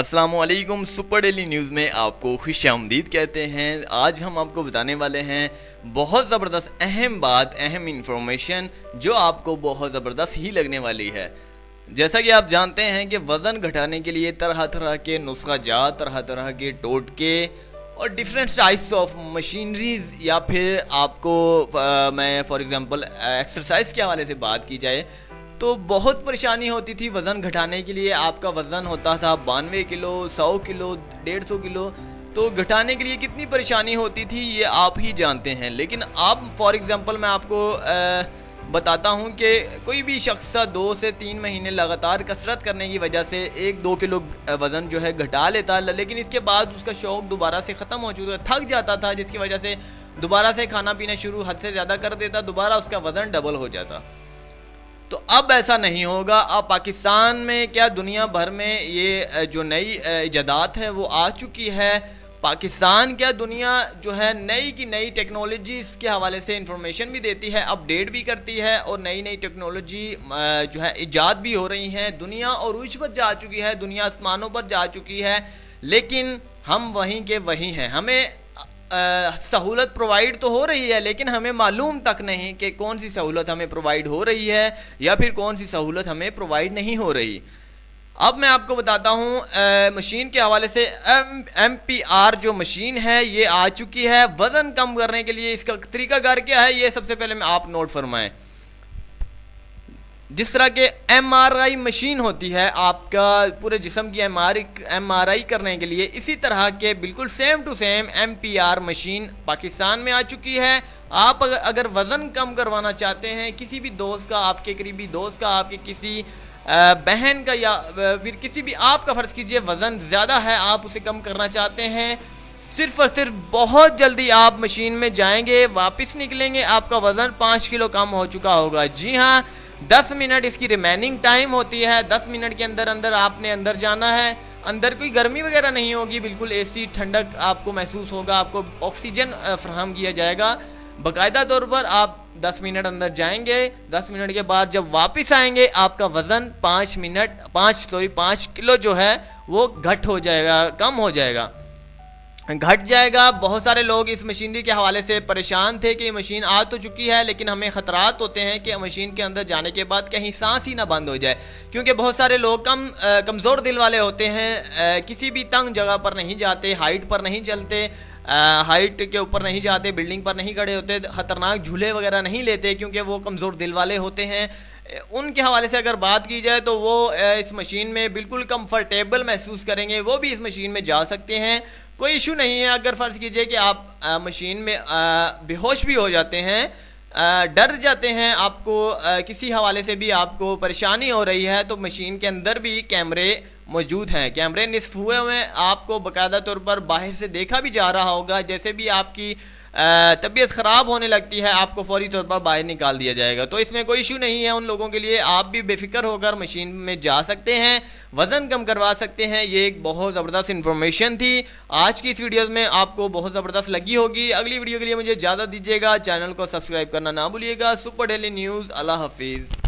अस्सलामुअलैकुम। Super daily news में आपको खुशामदीद कहते हैं। आज हम आपको बताने वाले हैं बहुत ज़बरदस्त अहम बात, अहम इंफॉर्मेशन जो आपको बहुत ज़बरदस्त ही लगने वाली है। जैसा कि आप जानते हैं कि वज़न घटाने के लिए तरह तरह के नुस्खा जात, तरह तरह के टोटके और डिफरेंट टाइप्स ऑफ मशीनरीज, या फिर आपको मैं फॉर एग्ज़ाम्पल एक्सरसाइज के हवाले से बात की जाए तो बहुत परेशानी होती थी वज़न घटाने के लिए। आपका वज़न होता था 92 किलो, 100 किलो, 150 किलो, तो घटाने के लिए कितनी परेशानी होती थी ये आप ही जानते हैं। लेकिन अब फॉर एग्ज़ाम्पल मैं आपको बताता हूँ कि कोई भी शख्स 2 से 3 महीने लगातार कसरत करने की वजह से 1-2 किलो वज़न जो है घटा लेता, लेकिन इसके बाद उसका शौक़ दोबारा से ख़त्म हो चुका, थक जाता था, जिसकी वजह से दोबारा से खाना पीना शुरू हद से ज़्यादा कर देता, दोबारा उसका वज़न डबल हो जाता। तो अब ऐसा नहीं होगा। अब पाकिस्तान में क्या दुनिया भर में ये जो नई इजादात है वो आ चुकी है। पाकिस्तान क्या दुनिया जो है नई की नई टेक्नोलॉजीज़ के हवाले से इंफॉर्मेशन भी देती है, अपडेट भी करती है, और नई नई टेक्नोलॉजी जो है ईजाद भी हो रही हैं। दुनिया और उच्च पर जा चुकी है, दुनिया आसमानों पर जा चुकी है, लेकिन हम वहीं के वहीं हैं। हमें सहूलत प्रोवाइड तो हो रही है, लेकिन हमें मालूम तक नहीं कि कौन सी सहूलत हमें प्रोवाइड हो रही है या फिर कौन सी सहूलत हमें प्रोवाइड नहीं हो रही। अब मैं आपको बताता हूँ मशीन के हवाले से। MPR जो मशीन है ये आ चुकी है वज़न कम करने के लिए। इसका तरीकाकार क्या है ये सबसे पहले मैं आप नोट फरमाएं। जिस तरह के MRI मशीन होती है आपका पूरे जिस्म की MRI करने के लिए, इसी तरह के बिल्कुल same to same MPR machine Pakistan में आ चुकी है। आप अगर वज़न कम करवाना चाहते हैं, किसी भी दोस्त का, आपके करीबी दोस्त का, आपके किसी बहन का, या फिर किसी भी, आपका फ़र्ज़ कीजिए वज़न ज़्यादा है, आप उसे कम करना चाहते हैं, सिर्फ और सिर्फ बहुत जल्दी आप मशीन में जाएंगे, वापस निकलेंगे, आपका वज़न 5 किलो कम हो चुका होगा। जी हाँ, 10 मिनट इसकी रिमेनिंग टाइम होती है। 10 मिनट के अंदर अंदर आपने अंदर जाना है। अंदर कोई गर्मी वगैरह नहीं होगी, बिल्कुल AC ठंडक आपको महसूस होगा, आपको ऑक्सीजन फ्राहम किया जाएगा बाकायदा तौर पर। आप 10 मिनट अंदर जाएंगे, 10 मिनट के बाद जब वापस आएंगे आपका वज़न 5 किलो जो है वो घट हो जाएगा, कम हो जाएगा, घट जाएगा। बहुत सारे लोग इस मशीनरी के हवाले से परेशान थे कि मशीन आ तो चुकी है, लेकिन हमें ख़तरात होते हैं कि मशीन के अंदर जाने के बाद कहीं सांस ही ना बंद हो जाए, क्योंकि बहुत सारे लोग कमज़ोर दिल वाले होते हैं, किसी भी तंग जगह पर नहीं जाते, हाइट पर नहीं चलते, हाइट के ऊपर नहीं जाते, बिल्डिंग पर नहीं खड़े होते, ख़तरनाक झूले वगैरह नहीं लेते, क्योंकि वो कमज़ोर दिल वाले होते हैं। उनके हवाले से अगर बात की जाए तो वो इस मशीन में बिल्कुल कंफर्टेबल महसूस करेंगे, वो भी इस मशीन में जा सकते हैं, कोई इशू नहीं है। अगर फ़र्ज़ कीजिए कि आप मशीन में बेहोश भी हो जाते हैं, डर जाते हैं, आपको किसी हवाले से भी आपको परेशानी हो रही है, तो मशीन के अंदर भी कैमरे मौजूद हैं। कैमरे निस्फ हुए हुए हैं, आपको बाकायदा तौर पर बाहर से देखा भी जा रहा होगा। जैसे भी आपकी तबीयत ख़राब होने लगती है, आपको फौरी तौर पर बाहर निकाल दिया जाएगा। तो इसमें कोई इशू नहीं है उन लोगों के लिए। आप भी बेफिक्र होकर मशीन में जा सकते हैं, वज़न कम करवा सकते हैं। ये एक बहुत ज़बरदस्त इन्फॉर्मेशन थी आज की इस वीडियो में, आपको बहुत ज़बरदस्त लगी होगी। अगली वीडियो के लिए मुझे इजाज़त दीजिएगा, चैनल को सब्सक्राइब करना ना भूलिएगा। सुपर डेली न्यूज़, अल्लाह हाफिज़।